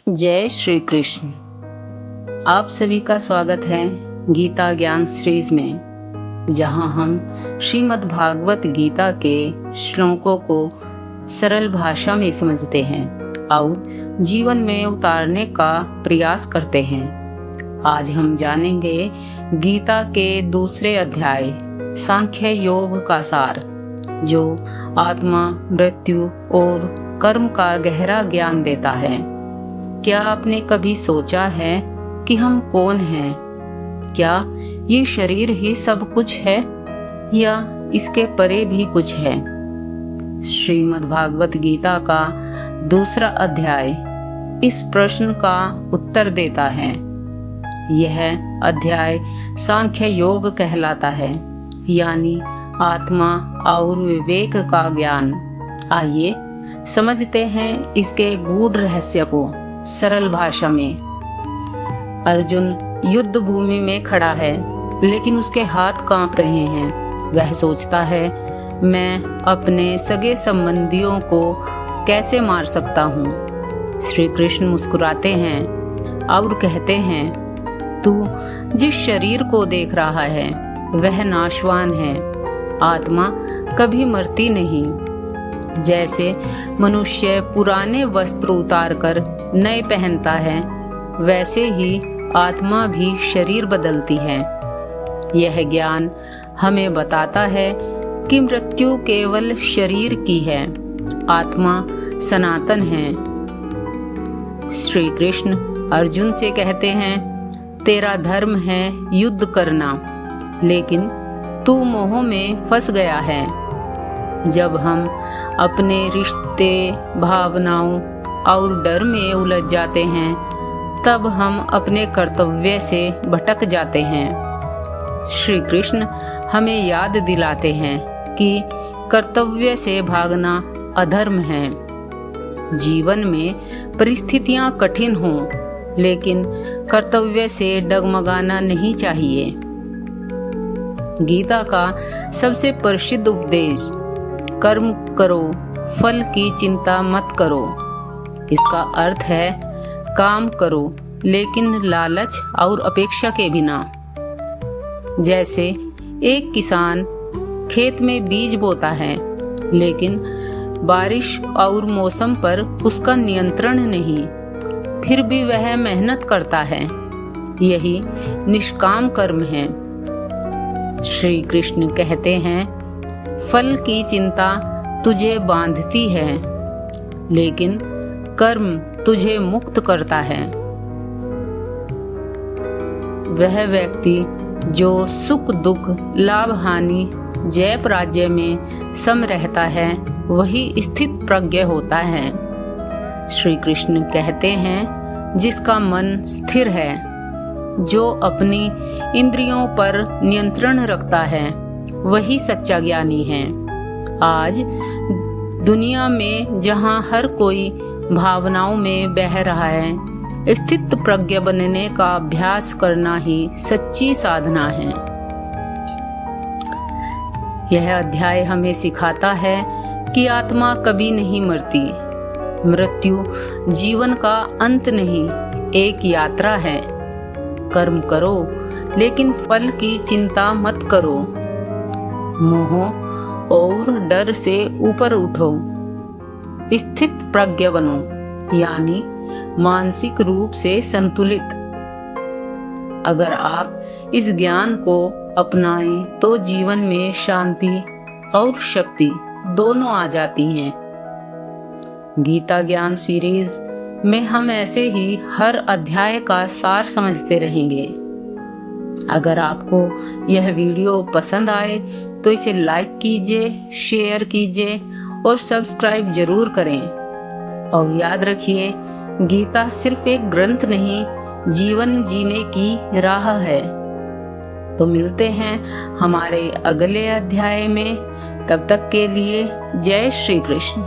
जय श्री कृष्ण। आप सभी का स्वागत है गीता ज्ञान सीरीज में, जहां हम श्रीमद् भागवत गीता के श्लोकों को सरल भाषा में समझते हैं और जीवन में उतारने का प्रयास करते हैं। आज हम जानेंगे गीता के दूसरे अध्याय सांख्य योग का सार, जो आत्मा, मृत्यु और कर्म का गहरा ज्ञान देता है। क्या आपने कभी सोचा है कि हम कौन हैं? क्या ये शरीर ही सब कुछ है या इसके परे भी कुछ है? श्रीमद् भागवत गीता का दूसरा अध्याय इस प्रश्न का उत्तर देता है। यह अध्याय सांख्य योग कहलाता है, यानी आत्मा और विवेक का ज्ञान। आइए समझते हैं इसके गूढ़ रहस्य को सरल भाषा में। अर्जुन युद्ध भूमि में खड़ा है, लेकिन उसके हाथ कांप रहे हैं। वह सोचता है, मैं अपने सगे संबंधियों को कैसे मार सकता हूँ। श्री कृष्ण मुस्कुराते हैं और कहते हैं, तू जिस शरीर को देख रहा है वह नाशवान है। आत्मा कभी मरती नहीं। जैसे मनुष्य पुराने वस्त्र उतारकर नए पहनता है, वैसे ही आत्मा भी शरीर बदलती है। यह ज्ञान हमें बताता है कि मृत्यु केवल शरीर की है, आत्मा सनातन है। श्री कृष्ण अर्जुन से कहते हैं, तेरा धर्म है युद्ध करना, लेकिन तू मोह में फंस गया है। जब हम अपने रिश्ते, भावनाओं और डर में उलझ जाते हैं, तब हम अपने कर्तव्य से भटक जाते हैं। श्री कृष्ण हमें याद दिलाते हैं कि कर्तव्य से भागना अधर्म है। जीवन में परिस्थितियां कठिन हों, लेकिन कर्तव्य से डगमगाना नहीं चाहिए। गीता का सबसे प्रसिद्ध उपदेश, कर्म करो, फल की चिंता मत करो। इसका अर्थ है काम करो, लेकिन लालच और अपेक्षा के बिना। जैसे एक किसान खेत में बीज बोता है, लेकिन बारिश और मौसम पर उसका नियंत्रण नहीं, फिर भी वह मेहनत करता है। यही निष्काम कर्म है। श्री कृष्ण कहते हैं, फल की चिंता तुझे बांधती है, लेकिन कर्म तुझे मुक्त करता है। वह व्यक्ति जो सुख दुख, लाभ हानि, जय पराजय में सम रहता है, वही स्थित प्रज्ञ होता है। श्री कृष्ण कहते हैं, जिसका मन स्थिर है, जो अपनी इंद्रियों पर नियंत्रण रखता है, वही सच्चा ज्ञानी है। आज दुनिया में जहां हर कोई भावनाओं में बह रहा है, स्थित प्रज्ञ बनने का अभ्यास करना ही सच्ची साधना है। यह अध्याय हमें सिखाता है कि आत्मा कभी नहीं मरती। मृत्यु जीवन का अंत नहीं, एक यात्रा है। कर्म करो, लेकिन फल की चिंता मत करो। मोह और डर से ऊपर उठो, स्थित प्रज्ञ बनो, यानी मानसिक रूप से संतुलित। अगर आप इस ज्ञान को अपनाएं, तो जीवन में शांति और शक्ति दोनों आ जाती हैं। गीता ज्ञान सीरीज में हम ऐसे ही हर अध्याय का सार समझते रहेंगे। अगर आपको यह वीडियो पसंद आए तो इसे लाइक कीजिए, शेयर कीजिए और सब्सक्राइब जरूर करें। और याद रखिए, गीता सिर्फ एक ग्रंथ नहीं, जीवन जीने की राह है। तो मिलते हैं हमारे अगले अध्याय में। तब तक के लिए जय श्री कृष्ण।